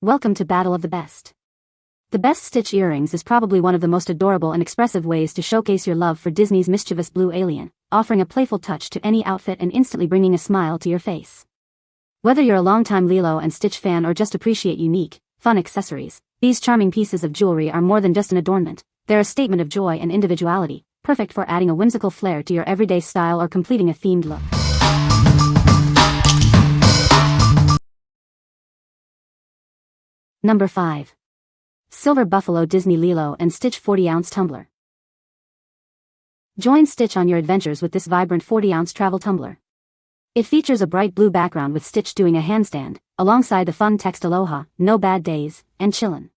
Welcome to Battle of the Best. The Best Stitch earrings is probably one of the most adorable and expressive ways to showcase your love for Disney's mischievous blue alien, offering a playful touch to any outfit and instantly bringing a smile to your face. Whether you're a longtime Lilo and Stitch fan or just appreciate unique, fun accessories, these charming pieces of jewelry are more than just an adornment. They're a statement of joy and individuality, perfect for adding a whimsical flair to your everyday style or completing a themed look. Number 5. Silver Buffalo Disney Lilo and Stitch 40-ounce Tumbler. Join Stitch on your adventures with this vibrant 40-ounce travel tumbler. It features a bright blue background with Stitch doing a handstand, alongside the fun text Aloha, no bad days, and chillin'.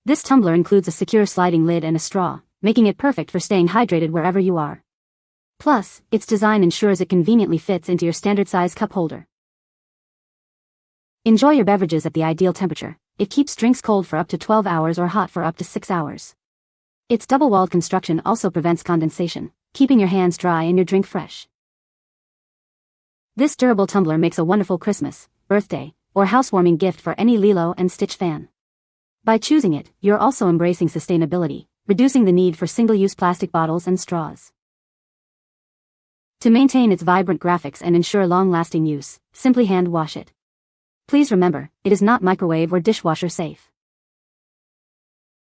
This tumbler includes a secure sliding lid and a straw, making it perfect for staying hydrated wherever you are. Plus, its design ensures it conveniently fits into your standard size cup holder. Enjoy your beverages at the ideal temperature. It keeps drinks cold for up to 12 hours or hot for up to 6 hours. Its double-walled construction also prevents condensation, keeping your hands dry and your drink fresh. This durable tumbler makes a wonderful Christmas, birthday, or housewarming gift for any Lilo and Stitch fan. By choosing it, you're also embracing sustainability, reducing the need for single-use plastic bottles and straws. To maintain its vibrant graphics and ensure long-lasting use, simply hand wash it. Please remember, it is not microwave or dishwasher safe.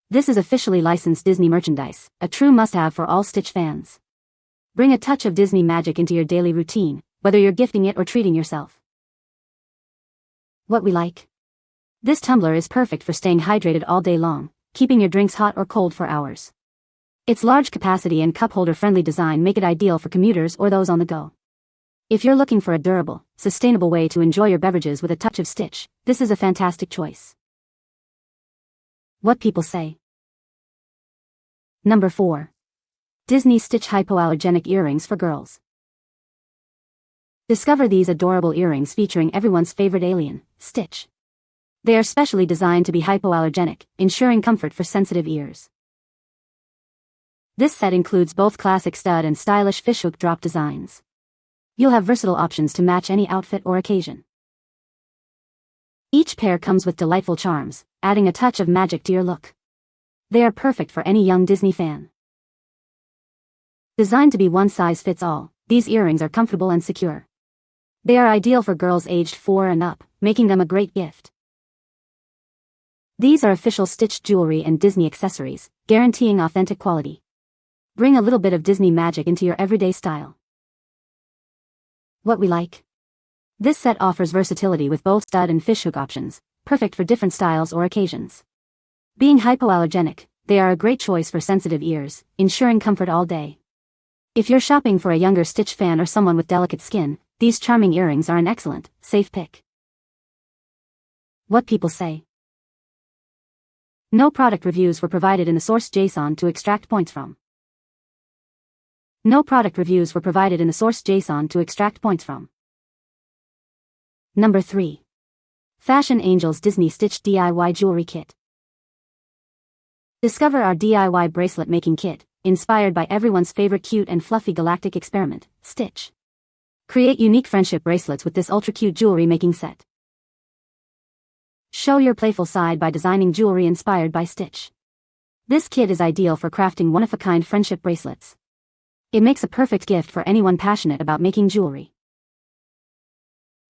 This is officially licensed Disney merchandise, a true must-have for all Stitch fans. Bring a touch of Disney magic into your daily routine, whether you're gifting it or treating yourself. What we like. This tumbler is perfect for staying hydrated all day long, keeping your drinks hot or cold for hours. Its large capacity and cup holder-friendly design make it ideal for commuters or those on the go. If you're looking for a durable, sustainable way to enjoy your beverages with a touch of Stitch, this is a fantastic choice. What people say. Number 4. Disney Stitch Hypoallergenic Earrings for Girls. Discover these adorable earrings featuring everyone's favorite alien, Stitch. They are specially designed to be hypoallergenic, ensuring comfort for sensitive ears. This set includes both classic stud and stylish fishhook drop designs. You'll have versatile options to match any outfit or occasion. Each pair comes with delightful charms, adding a touch of magic to your look. They are perfect for any young Disney fan. Designed to be one size fits all, these earrings are comfortable and secure. They are ideal for girls aged 4 and up, making them a great gift. These are official Stitch jewelry and Disney accessories, guaranteeing authentic quality. Bring a little bit of Disney magic into your everyday style. What we like. This set offers versatility with both stud and fishhook options, perfect for different styles or occasions. Being hypoallergenic, they are a great choice for sensitive ears, ensuring comfort all day. If you're shopping for a younger Stitch fan or someone with delicate skin, these charming earrings are an excellent, safe pick. What people say. No product reviews were provided in the source JSON to extract points from. No product reviews were provided in the source JSON to extract points from. Number 3. Fashion Angels Disney Stitch DIY Jewelry Kit. Discover our DIY bracelet making kit, inspired by everyone's favorite cute and fluffy galactic experiment, Stitch. Create unique friendship bracelets with this ultra-cute jewelry making set. Show your playful side by designing jewelry inspired by Stitch. This kit is ideal for crafting one-of-a-kind friendship bracelets. It makes a perfect gift for anyone passionate about making jewelry.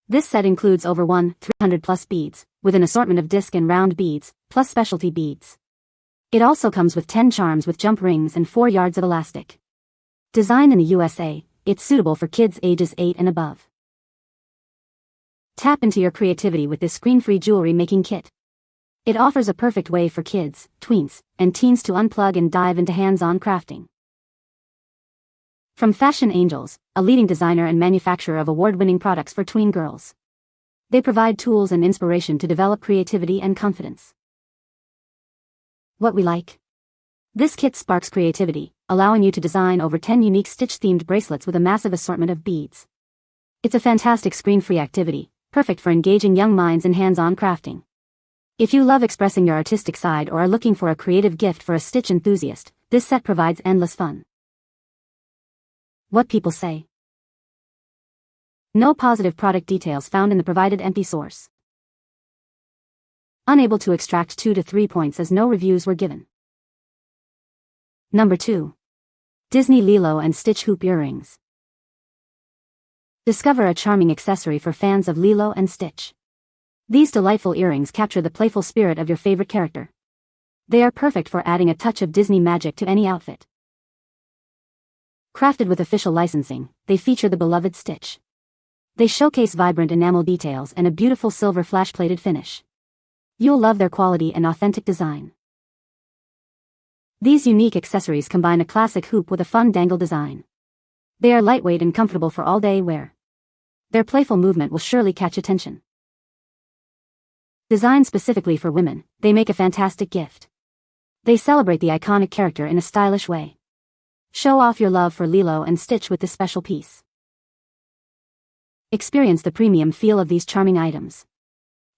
This set includes over 300 plus beads, with an assortment of disc and round beads, plus specialty beads. It also comes with 10 charms with jump rings and 4 yards of elastic. Designed in the USA, it's suitable for kids ages 8 and above. Tap into your creativity with this screen-free jewelry making kit. It offers a perfect way for kids, tweens, and teens to unplug and dive into hands-on crafting. From Fashion Angels, a leading designer and manufacturer of award-winning products for tween girls. They provide tools and inspiration to develop creativity and confidence. What we like. This kit sparks creativity, allowing you to design over 10 unique Stitch-themed bracelets with a massive assortment of beads. It's a fantastic screen-free activity, perfect for engaging young minds in hands-on crafting. If you love expressing your artistic side or are looking for a creative gift for a Stitch enthusiast, this set provides endless fun. What people say. No positive product details found in the provided empty source. unable to extract 2 to 3 points as no reviews were given. Number 2. Disney Lilo and Stitch Hoop Earrings. Discover a charming accessory for fans of Lilo and Stitch. These delightful earrings capture the playful spirit of your favorite character. They are perfect for adding a touch of Disney magic to any outfit. Crafted with official licensing, they feature the beloved Stitch. They showcase vibrant enamel details and a beautiful silver flash-plated finish. You'll love their quality and authentic design. These unique accessories combine a classic hoop with a fun dangle design. They are lightweight and comfortable for all-day wear. Their playful movement will surely catch attention. Designed specifically for women, they make a fantastic gift. They celebrate the iconic character in a stylish way. Show off your love for Lilo and Stitch with this special piece. Experience the premium feel of these charming items.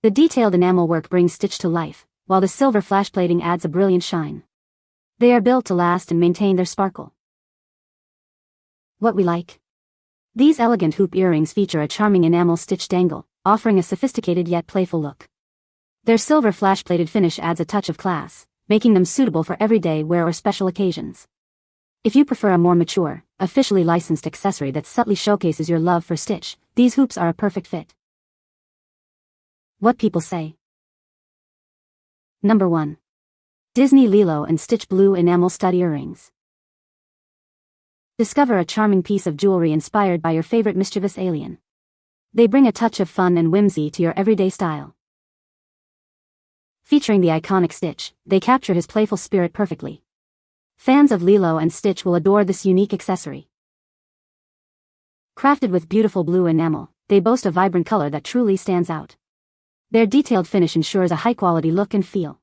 The detailed enamel work brings Stitch to life, while the silver flash plating adds a brilliant shine. They are built to last and maintain their sparkle. What we like. These elegant hoop earrings feature a charming enamel stitch dangle, offering a sophisticated yet playful look. Their silver flash-plated finish adds a touch of class, making them suitable for everyday wear or special occasions. If you prefer a more mature, officially licensed accessory that subtly showcases your love for Stitch, these hoops are a perfect fit. What people say. Number 1. Disney Lilo and Stitch Blue Enamel Stud Earrings. Discover a charming piece of jewelry inspired by your favorite mischievous alien. They bring a touch of fun and whimsy to your everyday style. Featuring the iconic Stitch, they capture his playful spirit perfectly. Fans of Lilo and Stitch will adore this unique accessory. Crafted with beautiful blue enamel, they boast a vibrant color that truly stands out. Their detailed finish ensures a high-quality look and feel.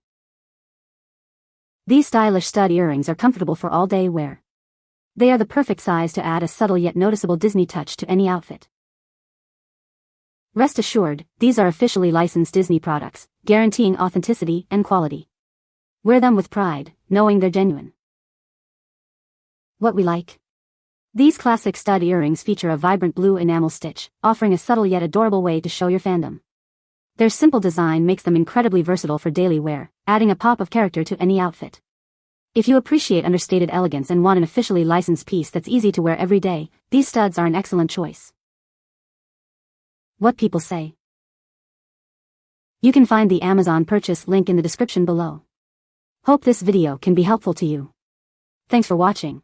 These stylish stud earrings are comfortable for all-day wear. They are the perfect size to add a subtle yet noticeable Disney touch to any outfit. Rest assured, these are officially licensed Disney products, guaranteeing authenticity and quality. Wear them with pride, knowing they're genuine. What we like. These classic stud earrings feature a vibrant blue enamel stitch, offering a subtle yet adorable way to show your fandom. Their simple design makes them incredibly versatile for daily wear, adding a pop of character to any outfit. If you appreciate understated elegance and want an officially licensed piece that's easy to wear every day, these studs are an excellent choice. What people say. You can find the Amazon purchase link in the description below. Hope this video can be helpful to you. Thanks for watching.